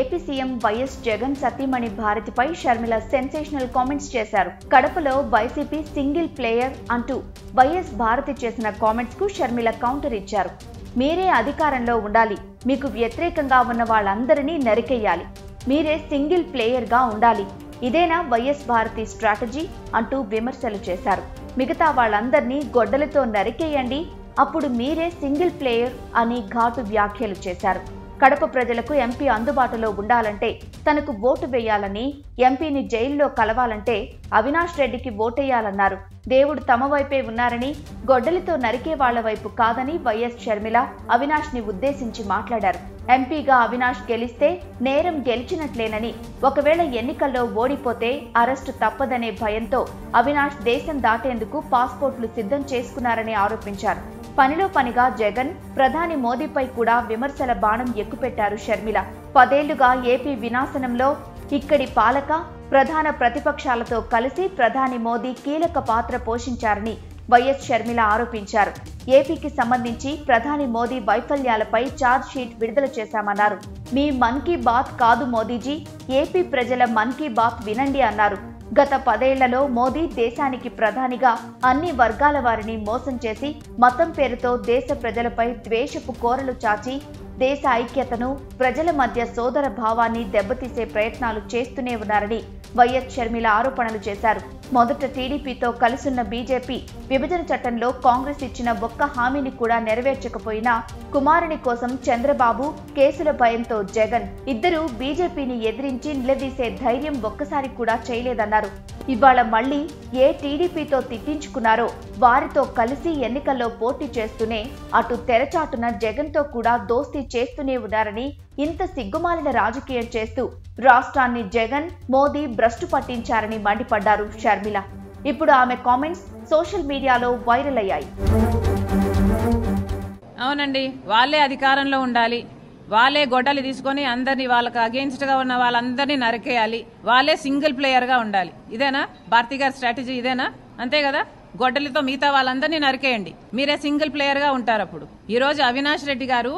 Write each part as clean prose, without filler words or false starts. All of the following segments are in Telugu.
ఏపీ సీఎం వైఎస్ జగన్ సతీమణి భారతిపై షర్మిల సెన్సేషనల్ కామెంట్స్ చేశారు. కడపలో వైసీపీ సింగిల్ ప్లేయర్ అంటూ వైఎస్ భారతి చేసిన కామెంట్స్ కు షర్మిల కౌంటర్ ఇచ్చారు. మీరే అధికారంలో ఉండాలి, మీకు వ్యతిరేకంగా ఉన్న వాళ్ళందరినీ నరికేయాలి, మీరే సింగిల్ ప్లేయర్ గా ఉండాలి, ఇదేనా వైఎస్ భారతి స్ట్రాటజీ అంటూ విమర్శలు చేశారు. మిగతా వాళ్ళందరినీ గొడ్డలతో నరికేయండి, అప్పుడు మీరే సింగిల్ ప్లేయర్ అని ఘాటు వ్యాఖ్యలు చేశారు. కడప ప్రజలకు ఎంపీ అందుబాటులో ఉండాలంటే తనకు ఓటు వేయాలని, ఎంపీని జైల్లో కలవాలంటే అవినాష్ రెడ్డికి ఓటేయాలన్నారు. దేవుడు తమ వైపే ఉన్నారని, గొడ్డలితో నరికే వాళ్ల వైపు కాదని వైఎస్ షర్మిల అవినాష్ ని ఉద్దేశించి మాట్లాడారు. ఎంపీగా అవినాష్ గెలిస్తే నేరం గెలిచినట్లేనని, ఒకవేళ ఎన్నికల్లో ఓడిపోతే అరెస్టు తప్పదనే భయంతో అవినాష్ దేశం దాటేందుకు పాస్పోర్ట్లు సిద్ధం చేసుకున్నారని ఆరోపించారు. పనిలో పనిగా జగన్, ప్రధాని మోదీపై కూడా విమర్శల బాణం ఎక్కుపెట్టారు షర్మిల. 10 ఏళ్లుగా ఏపీ వినాశనంలో ఇక్కడి పాలక, ప్రధాన ప్రతిపక్షాలతో కలిసి ప్రధాని మోదీ కీలక పాత్ర పోషించారని వైఎస్ షర్మిల ఆరోపించారు. ఏపీకి సంబంధించి ప్రధాని మోదీ వైఫల్యాలపై ఛార్జ్ షీట్ విడుదల చేశామన్నారు. మీ మన్ కీ బాత్ కాదు మోదీజీ, ఏపీ ప్రజల మన్ కీ బాత్ వినండి అన్నారు. గత 10 ఏళ్లలో మోదీ దేశానికి ప్రధానిగా అన్ని వర్గాల వారిని మోసం చేసి, మతం పేరుతో దేశ ప్రజలపై ద్వేషపు కోరలు చాచి, దేశ ఐక్యతను, ప్రజల మధ్య సోదర భావాన్ని దెబ్బతీసే ప్రయత్నాలు చేస్తూనే ఉన్నారని వైఎస్ షర్మిల ఆరోపణలు చేశారు. మొదట టీడీపీతో కలిసున్న బీజేపీ విభజన చట్టంలో కాంగ్రెస్ ఇచ్చిన ఒక్క హామీని కూడా నెరవేర్చకపోయినా కుమారుని కోసం చంద్రబాబు, కేసుల భయంతో జగన్ ఇద్దరూ బీజేపీని ఎదిరించి నిలదీసే ధైర్యం ఒక్కసారి కూడా చేయలేదన్నారు. ఇవాళ మళ్లీ ఏ టీడీపీతో తిట్టించుకున్నారో వారితో కలిసి ఎన్నికల్లో పోటీ చేస్తూనే అటు తెరచాటున జగన్తో కూడా దోస్తీ చేస్తూనే ఉన్నారని, ఇంత సిగ్గుమాలిన రాజకీయం చేస్తూ రాష్ట్రాన్ని జగన్, మోదీ భ్రష్టు పట్టించారని మండిపడ్డారు షర్మిల. ఇప్పుడు ఆమె కామెంట్స్ సోషల్ మీడియాలో వైరల్ అయ్యాయి. అవునండి, వాళ్ళే అధికారంలో ఉండాలి, వాళ్ళే గొడ్డలి తీసుకొని అందరినీ వాళ్ళకి అగేన్స్ట్ గా ఉన్న వాళ్ళందరినీ నరికేయాలి, వాళ్ళే సింగిల్ ప్లేయర్ గా ఉండాలి. ఇదేనా భారతి గారి స్ట్రాటజీ? ఇదేనా? అంతే కదా, గొడ్డలితో మిగతా వాళ్ళందరినీ నరికేయండి, మీరే సింగిల్ ప్లేయర్ గా ఉంటారు. అప్పుడు ఈ రోజు అవినాష్ రెడ్డి గారు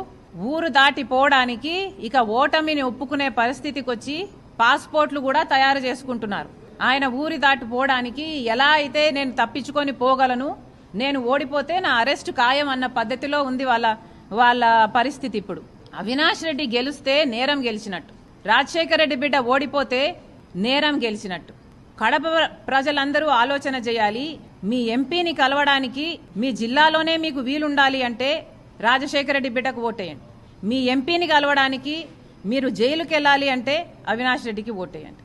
ఊరు దాటిపోవడానికి ఇక ఓటమిని ఒప్పుకునే పరిస్థితికి వచ్చి పాస్పోర్ట్లు కూడా తయారు చేసుకుంటున్నారు. ఆయన ఊరి దాటిపోవడానికి ఎలా అయితే నేను తప్పించుకొని పోగలను, నేను ఓడిపోతే నా అరెస్ట్ ఖాయం అన్న పద్ధతిలో ఉంది వాళ్ళ పరిస్థితి. ఇప్పుడు అవినాష్ రెడ్డి గెలిస్తే నేరం గెలిచినట్టు, రాజశేఖర రెడ్డి బిడ్డ ఓడిపోతే నేరం గెలిచినట్టు. కడప ప్రజలందరూ ఆలోచన చేయాలి. మీ ఎంపీని కలవడానికి మీ జిల్లాలోనే మీకు వీలుండాలి అంటే రాజశేఖర రెడ్డి బిడ్డకు ఓటేయండి. మీ ఎంపీని కలవడానికి మీరు జైలుకి వెళ్ళాలి అంటే అవినాష్ రెడ్డికి ఓటేయండి.